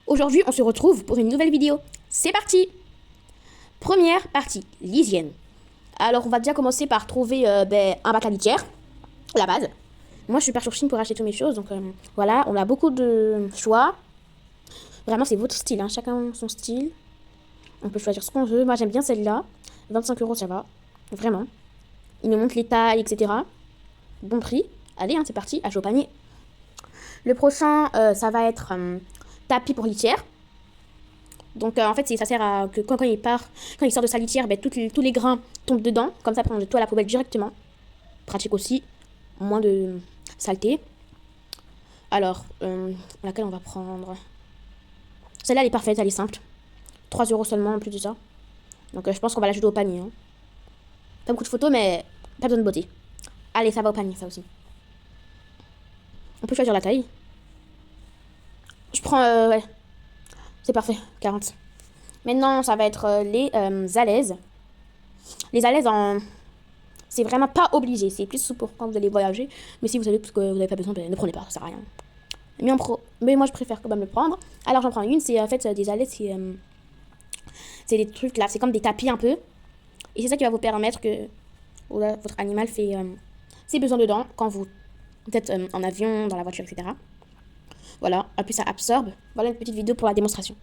Aujourd'hui, on se retrouve pour une nouvelle vidéo. C'est parti! Première partie, l'hygiène. Alors, on va déjà commencer par trouver un bac à litière, la base. Moi, je suis pas sur Chine pour acheter toutes mes choses, donc voilà, on a beaucoup de choix. Vraiment, c'est votre style, hein. Chacun son style. On peut choisir ce qu'on veut. Moi, j'aime bien celle-là. 25 €, ça va. Vraiment. Il nous montre les tailles, etc. Bon prix. Allez, hein, c'est parti, achat au panier. Le prochain, ça va être tapis pour litière. Donc en fait, ça sert à que quand il sort de sa litière, tous les grains tombent dedans. Comme ça, prendre le tout à la poubelle directement. Pratique aussi. Moins de saleté. Alors, laquelle on va prendre? Celle-là, elle est parfaite, elle est simple. 3 € seulement en plus de ça. Donc je pense qu'on va l'ajouter au panier. Hein. Pas beaucoup de photos, mais pas besoin de beauté. Allez, ça va au panier, ça aussi. On peut choisir la taille. Je prends, ouais. C'est parfait, 40. Maintenant, ça va être les alaises. Les alaises, c'est vraiment pas obligé. C'est plus pour quand vous allez voyager. Mais si vous savez que vous n'avez pas besoin, ne prenez pas, ça sert à rien. Mais moi, je préfère quand même le prendre. Alors, j'en prends une. C'est en fait des alaises, c'est des trucs là. C'est comme des tapis un peu. Et c'est ça qui va vous permettre que votre animal fait ses besoins dedans quand vous êtes en avion, dans la voiture, etc. Voilà. Et puis ça absorbe. Voilà une petite vidéo pour la démonstration.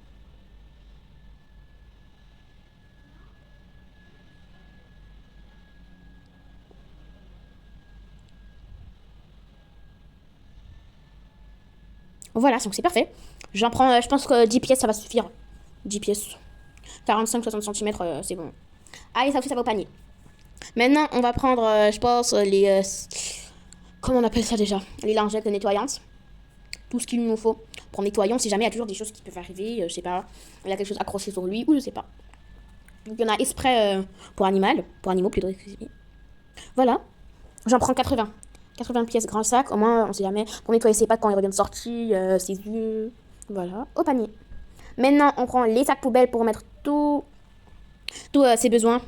Voilà, donc c'est parfait. J'en prends, je pense que 10 pièces, ça va suffire. 10 pièces. 45-60 cm, c'est bon. Allez, ça aussi, ça va au panier. Maintenant, on va prendre, je pense, les... comment on appelle ça déjà? Les lingettes nettoyantes. Tout ce qu'il nous faut pour nettoyer. Si jamais il y a toujours des choses qui peuvent arriver, je sais pas, il y a quelque chose accroché sur lui, ou je sais pas. Donc, il y en a exprès pour animaux plutôt. Voilà. J'en prends 80. 80 pièces grand sac, au moins on sait jamais, pour nettoyer ses pattes quand il revient de sortie, ses yeux, voilà, au panier. Maintenant on prend les sacs poubelles pour mettre tous ses besoins,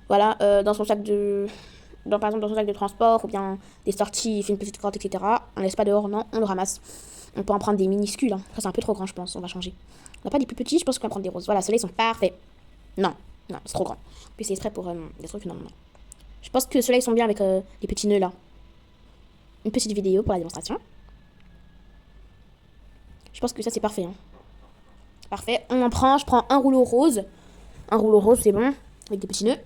voilà, dans son sac par exemple dans son sac de transport, ou bien des sorties, il fait une petite crotte, etc. On laisse pas dehors, non, on le ramasse. On peut en prendre des minuscules, hein. Ça c'est un peu trop grand je pense, on va changer. On n'a pas des plus petits, je pense qu'on va prendre des roses, voilà, ceux-là ils sont parfaits. Non, c'est trop grand. Puis c'est exprès pour des trucs, non. Je pense que ceux-là ils sont bien avec les petits nœuds là. Une petite vidéo pour la démonstration. Je pense que ça c'est parfait. Hein. Parfait. Je prends un rouleau rose. Un rouleau rose c'est bon. Avec des petits nœuds.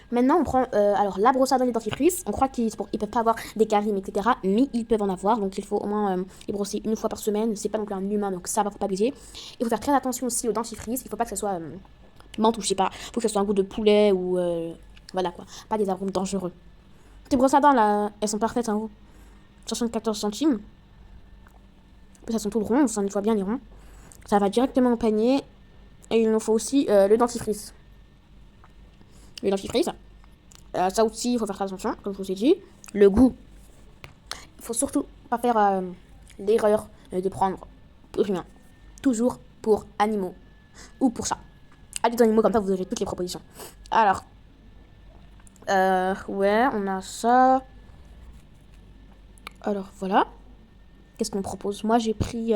Maintenant on prend alors la brosse à dents et le dentifrice. On croit qu'ils peuvent pas avoir des caries, etc. Mais ils peuvent en avoir. Donc il faut au moins les brosser une fois par semaine. C'est pas non plus un humain, donc ça va, faut pas abuser. Il faut faire très attention aussi au dentifrice. Il faut pas que ça soit menthe ou je sais pas. Faut que ça soit un goût de poulet ou voilà quoi. Pas des arômes dangereux. Tes brosses à dents là, elles sont parfaites en haut. 74 centimes. Ça sont tout ronds, ça nettoie bien les ronds. Ça va directement au panier. Et il nous faut aussi le dentifrice. Le dentifrice. Ça aussi, il faut faire attention, comme je vous ai dit. Le goût. Il faut surtout pas faire l'erreur de prendre rien. Toujours pour animaux. Ou pour ça. Allez dans animaux, comme ça vous aurez toutes les propositions. Alors. Ouais, on a ça. Alors voilà. Qu'est-ce qu'on propose? Moi j'ai pris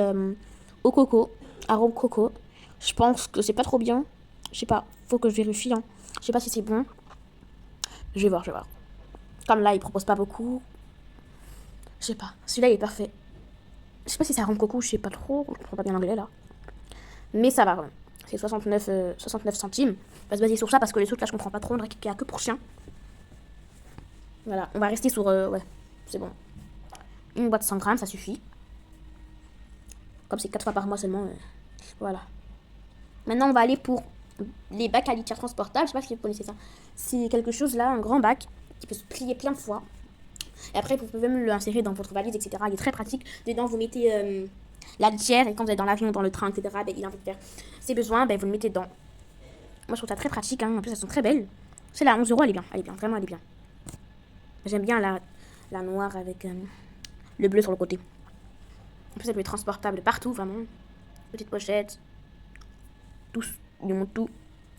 au coco, arôme coco. Je pense que c'est pas trop bien. Je sais pas, faut que je vérifie. Hein. Je sais pas si c'est bon. Je vais voir. Comme là, il propose pas beaucoup. Je sais pas, celui-là il est parfait. Je sais pas si c'est arôme coco, je sais pas trop. Je comprends pas bien l'anglais là. Mais ça va quand même. C'est 69 centimes. On va se baser sur ça parce que les autres là je comprends pas trop. On dirait qu'il y a que pour chien. Voilà, on va rester sur. Ouais, c'est bon. Une boîte de 100 grammes, ça suffit. Comme c'est 4 fois par mois seulement. Voilà. Maintenant, on va aller pour les bacs à litière transportables. Je sais pas si vous connaissez ça. C'est quelque chose là, un grand bac qui peut se plier plein de fois. Et après, vous pouvez même l'insérer dans votre valise, etc. Il est très pratique. Dedans, vous mettez la litière et quand vous êtes dans l'avion, dans le train, etc., il a envie de faire ses besoins, vous le mettez dedans. Moi, je trouve ça très pratique. Hein. En plus, elles sont très belles. Celle-là, 11 €, elle est bien. Vraiment, elle est bien. J'aime bien la noire avec le bleu sur le côté. En plus, elle peut être transportable partout, vraiment. Petite pochette. Ils montent tout.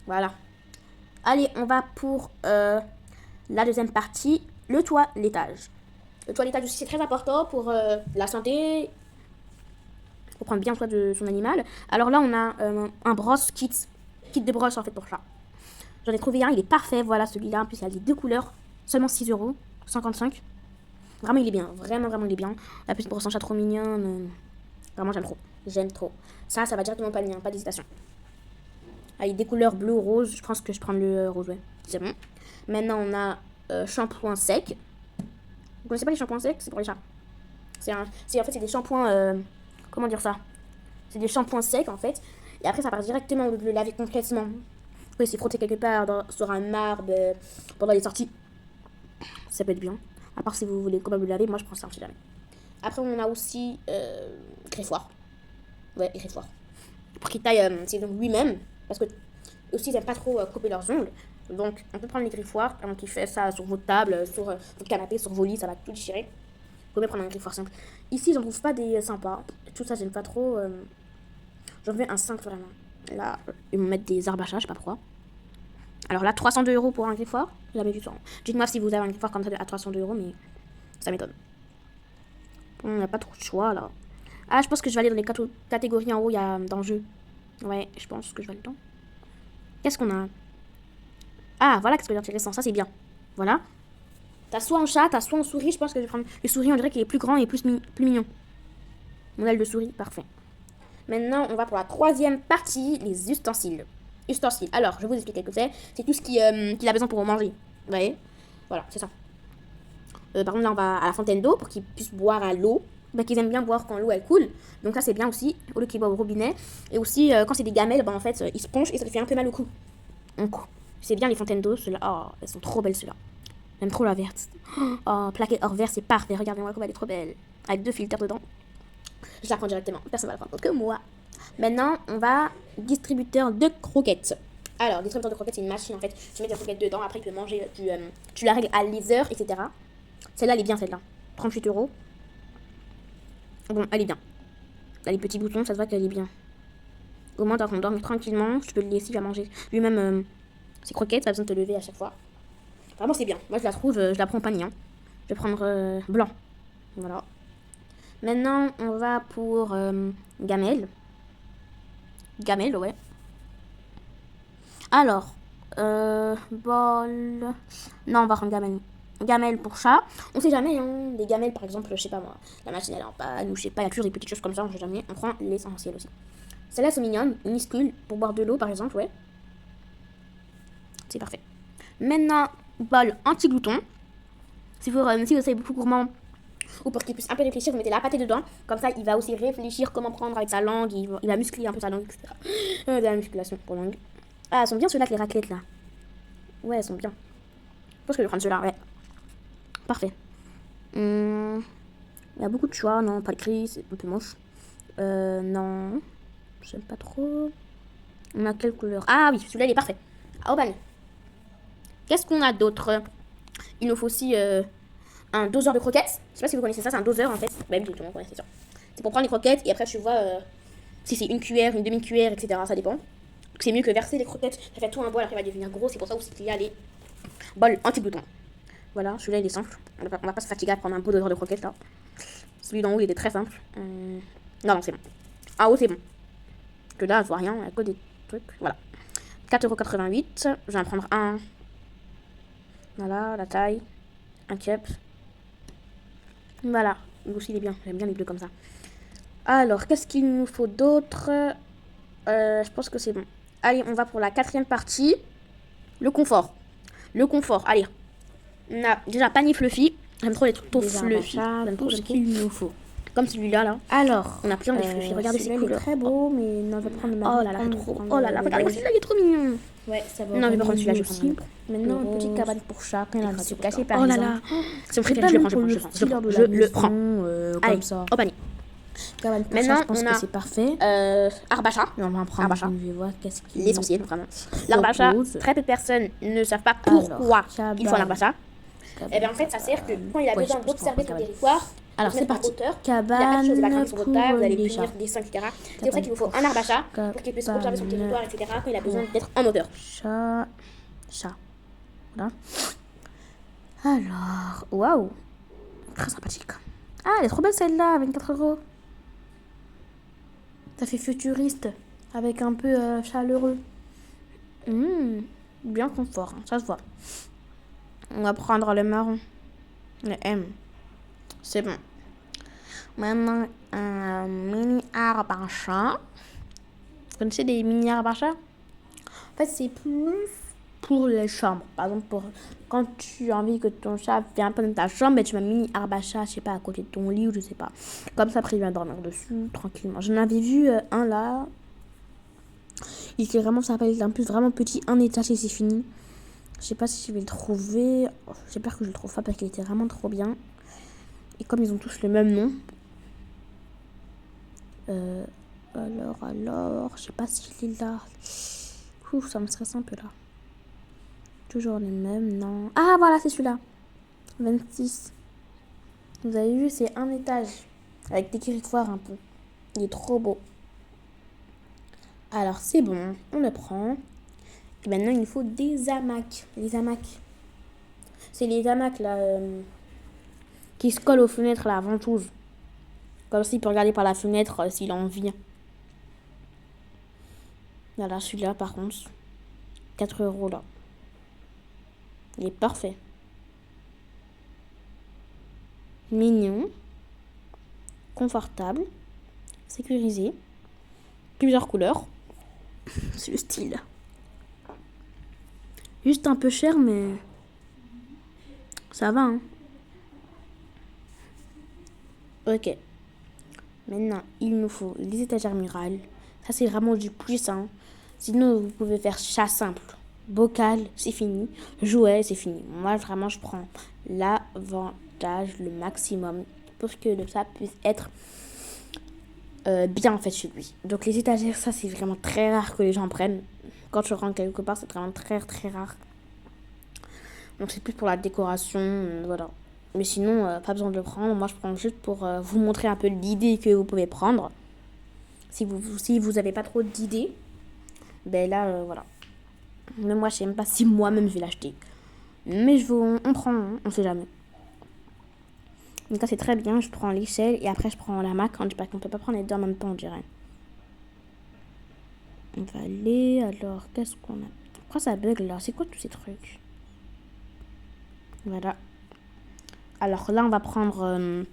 Voilà. Allez, on va pour la deuxième partie, le toilettage. Le toilettage aussi, c'est très important pour la santé. pour prendre bien soin de son animal. Alors là, on a un brosse kit de brosse en fait pour chat. J'en ai trouvé un, il est parfait, voilà celui-là. En plus, il y a les deux couleurs, seulement 6,55 €. Vraiment, il est bien, vraiment, il est bien. La petite brosse en chat trop mignonne. Vraiment, j'aime trop. Ça va directement au panier, hein, pas d'hésitation. Avec des couleurs bleu, rose, je pense que je prends le rose, ouais. C'est bon. Maintenant, on a shampoing sec. Vous connaissez pas les shampoings secs? C'est pour les chats. En fait, c'est des shampoings, comment dire ça? C'est des shampoings secs, en fait. Et après, ça part directement au lieu de le laver complètement. Vous pouvez s'y frotter quelque part sur un marbre pendant les sorties. Ça peut être bien. À part si vous voulez quand même le laver, moi je prends ça, on sait jamais. Après, on a aussi greffoir. Ouais, greffoir. Pour qu'il taille ses ongles lui-même. Parce que aussi, ils n'aiment pas trop couper leurs ongles. Donc, on peut prendre les griffoirs. Qui fait ça sur votre table, sur votre canapé, sur vos lits, ça va tout déchirer. Vous pouvez prendre un griffoir simple. Ici, j'en trouve pas des sympas. Tout ça, j'aime pas trop. J'en veux un 5 vraiment. Là, ils me mettent des arbres à chat, je sais pas pourquoi. Alors là, 302 € pour un griffoir. Jamais vu ça. Dites-moi si vous avez un griffoir comme ça à 302 €, mais ça m'étonne. On n'a pas trop de choix là. Ah, je pense que je vais aller dans les catégories en haut, il y a dans le jeu. Ouais, je pense que je vais aller dedans. Qu'est-ce qu'on a? Ah, voilà, qu'est-ce que j'ai intéressant. Ça, c'est bien. Voilà. T'as soit un chat, t'as soit un souris. Je pense que je vais prendre le souris. On dirait qu'il est plus grand et plus mignon. Modèle de souris, parfait. Maintenant, on va pour la troisième partie, les ustensiles. Alors, je vais vous expliquer ce que c'est. C'est tout ce qu'il a besoin pour manger. Vous voyez? Voilà, c'est ça. Par contre, là, on va à la fontaine d'eau pour qu'ils puissent boire à l'eau. Qu'ils aiment bien boire quand l'eau, elle coule. Donc ça, c'est bien aussi, au lieu qu'ils boivent au robinet. Et aussi, quand c'est des gamelles, en fait, ils se penchent et ça les fait un peu mal au cou. Donc, c'est bien les fontaines d'eau, ceux-là. Oh, elles sont trop belles, ceux-là. J'aime trop la verte. Oh, plaquée hors vert, c'est parfait. Regardez-moi comme elle est trop belle. Avec 2 filtres dedans. Je la prends directement. Personne ne va la prendre que moi. Maintenant, on va distributeur de croquettes. Alors, distributeur de croquettes, c'est une machine en fait. Tu mets des croquettes dedans, après tu peux manger, tu la règles à laser, etc. Celle-là, elle est bien, celle-là. 38 €. Bon, elle est bien. Elle a les petits boutons, ça se voit qu'elle est bien. Au moins, t'as dormir tranquillement, tu peux le laisser, à manger. Lui-même, ses croquettes, pas besoin de te lever à chaque fois. Vraiment, c'est bien. Moi, je la trouve, je la prends au panier. Hein. Je vais prendre blanc. Voilà. Maintenant, on va pour gamelle. Gamelle, ouais. Alors, bol. Non, on va prendre gamelle. Gamelle pour chat. On sait jamais, hein. Des gamelles, par exemple, je sais pas moi. La machine elle est en panne, ou je sais pas, il y a toujours des petites choses comme ça, on sait jamais. On prend l'essentiel aussi. Celles-là sont mignonnes. Minuscules pour boire de l'eau, par exemple, ouais. C'est parfait. Maintenant, bol anti-glouton. Si vous savez beaucoup gourmand, ou pour qu'il puisse un peu réfléchir, vous mettez la pâtée dedans. Comme ça, il va aussi réfléchir comment prendre avec sa langue. Il va muscler un peu sa langue, etc. De la musculation pour langue. Ah, elles sont bien ceux-là avec les raclettes, là. Ouais, elles sont bien. Je pense que je vais prendre ceux-là, ouais. Parfait. Il y a beaucoup de choix. Non, pas le gris, c'est un peu moche. Non. J'aime pas trop. On a quelle couleur? Ah oui, celui-là, il est parfait. Ah, oh, qu'est-ce qu'on a d'autre? Il nous faut aussi un doseur de croquettes. Je sais pas si vous connaissez ça, c'est un doseur en fait. Bah oui, tout le monde connaît ça. C'est pour prendre les croquettes et après tu vois si c'est une cuillère, une demi-cuillère, etc. Ça dépend. C'est mieux que verser les croquettes. Ça fait tout un bol, après il va devenir gros. C'est pour ça aussi qu'il y a les bols anti-glouton. Voilà, celui-là il est simple. On va pas se fatiguer à prendre un beau doseur de croquettes là. Celui d'en haut il était très simple. Non, c'est bon. En haut c'est bon. Que là je vois rien, il y a que des trucs. Voilà. 4,88 €. Je vais en prendre un. Voilà, la taille. Un cup. Voilà. Lui aussi, il est bien. J'aime bien les bleus comme ça. Alors, qu'est-ce qu'il nous faut d'autre? Je pense que c'est bon. Allez, on va pour la quatrième partie. Le confort. Le confort. Allez. On a déjà panier fluffy. J'aime trop les trucs tout fluffy. J'aime trop ce qu'il nous faut. Comme celui-là, là. Alors, on a plein de fluffy. Regardez ces couleurs. Il est très beau, mais non, on va prendre le Oh là là, trop. Oh là là, regardez celui-là, il est trop mignon. Ouais, ça va. Non, je vais pas prendre celui-là, je vais prendre. Maintenant, une petite cabane pour chat. Quand il a se cacher par exemple. Oh là là. C'est mon préféré, je le prends. Allez, comme ça. Au panier. Cabane pour chat, je pense que c'est parfait. Arbre à chat. On va en prendre. Je vais voir qu'est-ce qu'il l'essentiel, vraiment. L'arbre à chat, très peu de personnes ne savent pas pourquoi il faut un arbre à chat. Et bien en fait, ça sert que quand il a besoin d'observer son territoire, alors c'est parti. Cabane pour vous allez les punir chats. des seins, etc. C'est pour ça qu'il vous faut un arbre à chat pour qu'il puisse observer son territoire, etc. Quand il a besoin d'être en hauteur. Chat. Voilà. Alors, waouh. Très sympathique. Ah, elle est trop belle celle-là, 24 €. Ça fait futuriste, avec un peu chaleureux. Bien confort, hein, ça se voit. On va prendre le marron, le M. C'est bon. Maintenant, un mini arbre à chat. Vous connaissez des mini arbres à chat? En fait, c'est plus pour les chambres. Par exemple, pour quand tu as envie que ton chat vienne un peu dans ta chambre, et tu mets un mini arbre à chat, je sais pas, à côté de ton lit ou je sais pas. Comme ça, après, il vient dormir dessus, tranquillement. J'en avais vu un là. Il était vraiment sympa, il était en plus vraiment petit, un étage et c'est fini. Je sais pas si je vais le trouver. J'espère que je le trouve pas parce qu'il était vraiment trop bien. Et comme ils ont tous le même nom. Alors, je sais pas s'il est là. Ouf, ça me stresse un peu là. Toujours les mêmes, non. Ah, voilà, c'est celui-là. 26. Vous avez vu, c'est un étage. Avec des territoires un peu. Il est trop beau. Alors, c'est bon. On le prend. Et maintenant, il faut des hamacs. Les hamacs. C'est les hamacs là. Qui se collent aux fenêtres, la ventouse. Comme s'il peut regarder par la fenêtre s'il en vient. Voilà, celui-là, par contre. 4 € là. Il est parfait. Mignon. Confortable. Sécurisé. Plusieurs couleurs. C'est le style. Juste un peu cher, mais ça va, hein. Ok. Maintenant, il nous faut les étagères murales. Ça, c'est vraiment du plus, hein. Sinon, vous pouvez faire chat simple. Bocal, c'est fini. Jouet, c'est fini. Moi, vraiment, je prends l'avantage, le maximum, pour que le chat puisse être bien, en fait, chez lui. Donc, les étagères, ça, c'est vraiment très rare que les gens prennent. Quand je rentre quelque part, c'est vraiment très, très rare. Donc, c'est plus pour la décoration, voilà. Mais sinon, pas besoin de le prendre. Moi, je prends juste pour vous montrer un peu l'idée que vous pouvez prendre. Si vous avez pas trop d'idées, ben là, voilà. Mais moi, je sais même pas si moi-même je vais l'acheter. Mais on prend, hein, on sait jamais. Donc ça, c'est très bien. Je prends l'échelle et après, je prends la mac. Parce qu'on peut pas prendre les deux en même temps, on dirait. On va aller. Alors, qu'est-ce qu'on a? Pourquoi ça bug là? C'est quoi tous ces trucs? Voilà. Alors là, on va prendre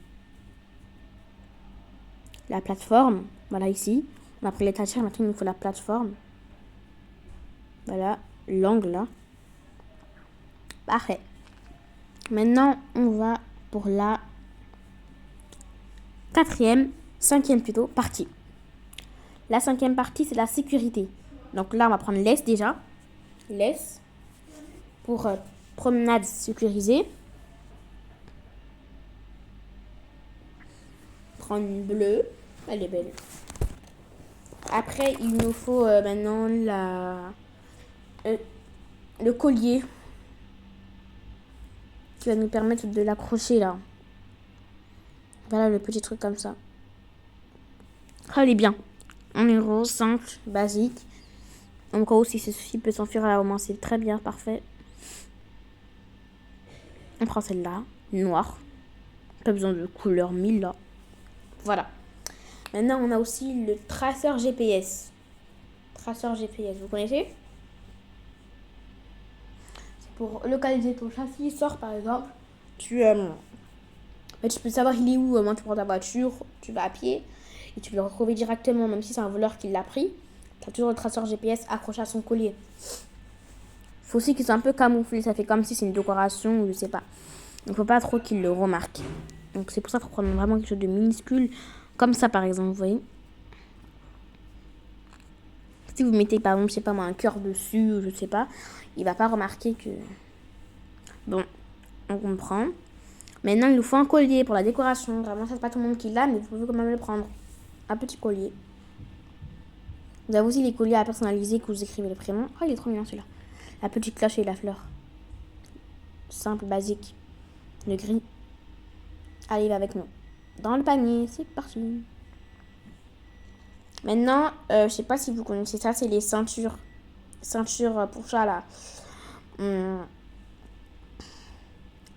la plateforme. Voilà, ici. On a pris l'étagère, maintenant il nous faut la plateforme. Voilà, l'angle là. Parfait. Maintenant, on va pour la cinquième plutôt, partie. La 5e partie, c'est la sécurité. Donc là, on va prendre laisse déjà. Laisse. Pour promenade sécurisée. Prendre une bleue. Elle est belle. Après, il nous faut maintenant le collier qui va nous permettre de l'accrocher là. Voilà le petit truc comme ça. Ah, elle est bien. En euros, simple, basique. En cas où si ceci peut s'enfuir à la moment, c'est très bien, parfait. On prend celle-là, noire. Pas besoin de couleur 1000 là. Voilà. Maintenant, on a aussi le traceur GPS. Traceur GPS, vous connaissez? C'est pour localiser ton chat. S'il sort, par exemple, tu peux savoir il est où. Au moment tu prends ta voiture, tu vas à pied et tu peux le retrouver directement, même si c'est un voleur qui l'a pris. Tu as toujours le traceur GPS accroché à son collier. Il faut aussi qu'il soit un peu camouflé. Ça fait comme si c'est une décoration ou je sais pas. Il ne faut pas trop qu'il le remarque. Donc c'est pour ça qu'il faut prendre vraiment quelque chose de minuscule. Comme ça, par exemple, vous voyez. Si vous mettez, par exemple, je sais pas moi, un cœur dessus, ou je sais pas, il va pas remarquer que... Bon, on comprend. Maintenant, il nous faut un collier pour la décoration. Vraiment, ça, c'est pas tout le monde qui l'a, mais vous pouvez quand même le prendre. Un petit collier. Vous avez aussi les colliers à personnaliser que vous écrivez le prénom. Oh, il est trop mignon celui-là. La petite cloche et la fleur. Simple, basique. Le gris. Allez, il va avec nous. Dans le panier, c'est parti. Maintenant, je sais pas si vous connaissez ça, c'est les ceintures. Ceintures pour chat là.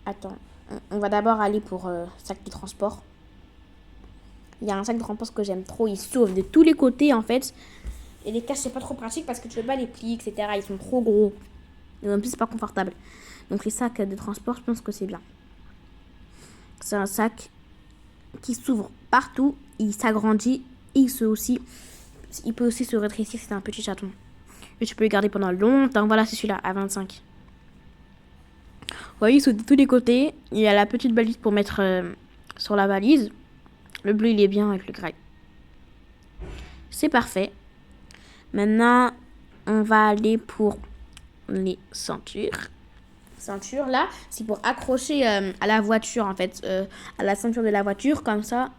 Attends. On va d'abord aller pour sac de transport. Il y a un sac de renfort que j'aime trop. Il s'ouvre de tous les côtés, en fait. Et les caches, c'est pas trop pratique parce que tu peux pas les plier, etc. Ils sont trop gros. Et en plus, c'est pas confortable. Donc, les sacs de transport, je pense que c'est bien. C'est un sac qui s'ouvre partout. Il s'agrandit. Et il peut aussi se rétrécir si c'est un petit chaton. Et tu peux le garder pendant longtemps. Voilà, c'est celui-là, à 25. Vous voyez, il s'ouvre de tous les côtés. Il y a la petite balise pour mettre sur la valise. Le bleu, il est bien avec le grey. C'est parfait. Maintenant, on va aller pour les ceintures. Ceinture, là, c'est pour accrocher à la voiture, en fait. À la ceinture de la voiture, comme ça.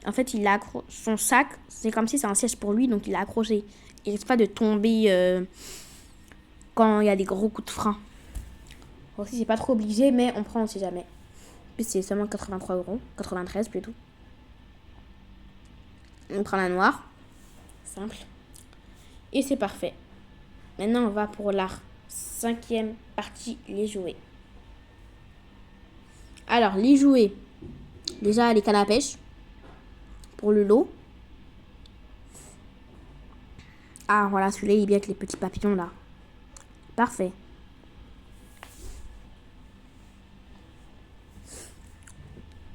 En fait, il accroche son sac. C'est comme si c'est un siège pour lui, donc il est accroché. Il risque pas de tomber quand il y a des gros coups de frein. Aussi, c'est pas trop obligé, mais on prend, on sait jamais. Puis c'est seulement 83 €. 93 plutôt. On prend la noire. Simple. Et c'est parfait. Maintenant, on va pour la 5e partie, les jouets. Alors, les jouets. Déjà, les cannes à pêche. Pour le lot. Ah, voilà, celui-là, il est bien avec les petits papillons, là. Parfait.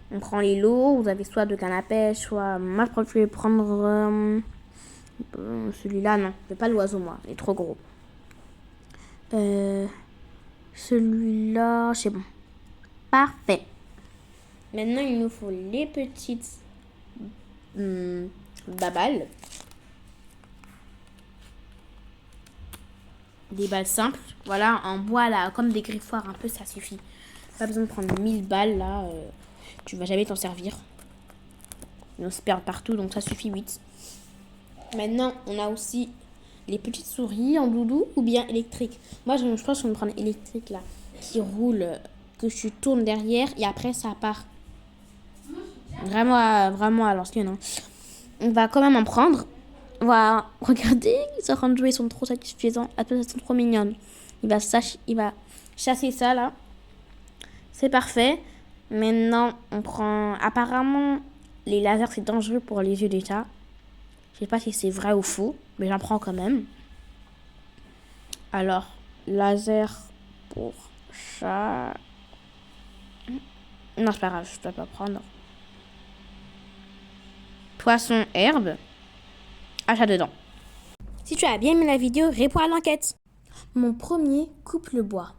On prend les lots. Vous avez soit de canne à pêche, soit... Moi, je vais prendre... celui-là, non. Je veux pas l'oiseau, moi. Il est trop gros. Celui-là, c'est bon. Parfait. Maintenant, il nous faut les petites babales. Des balles simples. Voilà, en bois, là, comme des griffoirs, un peu, ça suffit. Pas besoin de prendre 1000 balles, là. Tu vas jamais t'en servir. On se perd partout, donc ça suffit 8. Maintenant, on a aussi les petites souris en doudou ou bien électriques. Moi, je pense qu'on va prendre électrique, là, qui roule, que tu tournes derrière et après, ça part. Vraiment à l'ancienne. Hein. On va quand même en prendre. Voilà, regardez, ils sont en train de jouer, ils sont trop satisfaisants. Elles sont trop mignonnes. Il va chasser ça, là. C'est parfait. Maintenant, on prend... Apparemment, les lasers, c'est dangereux pour les yeux des chats. Je sais pas si c'est vrai ou faux, mais j'en prends quand même. Alors, laser pour chat. Non, c'est pas grave, je dois pas prendre. Poisson, herbe. Achat dedans. Si tu as bien aimé la vidéo, réponds à l'enquête. Mon premier coupe le bois.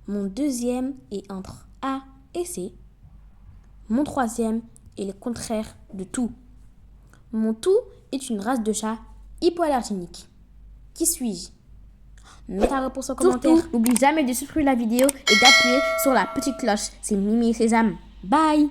Mon deuxième est entre A et C. Mon troisième est le contraire de tout. Mon tout est une race de chat hypoallergénique. Qui suis-je? Mets ta réponse en commentaire. N'oublie jamais de supprimer la vidéo et d'appuyer sur la petite cloche. C'est Mimi et Sésame. Bye!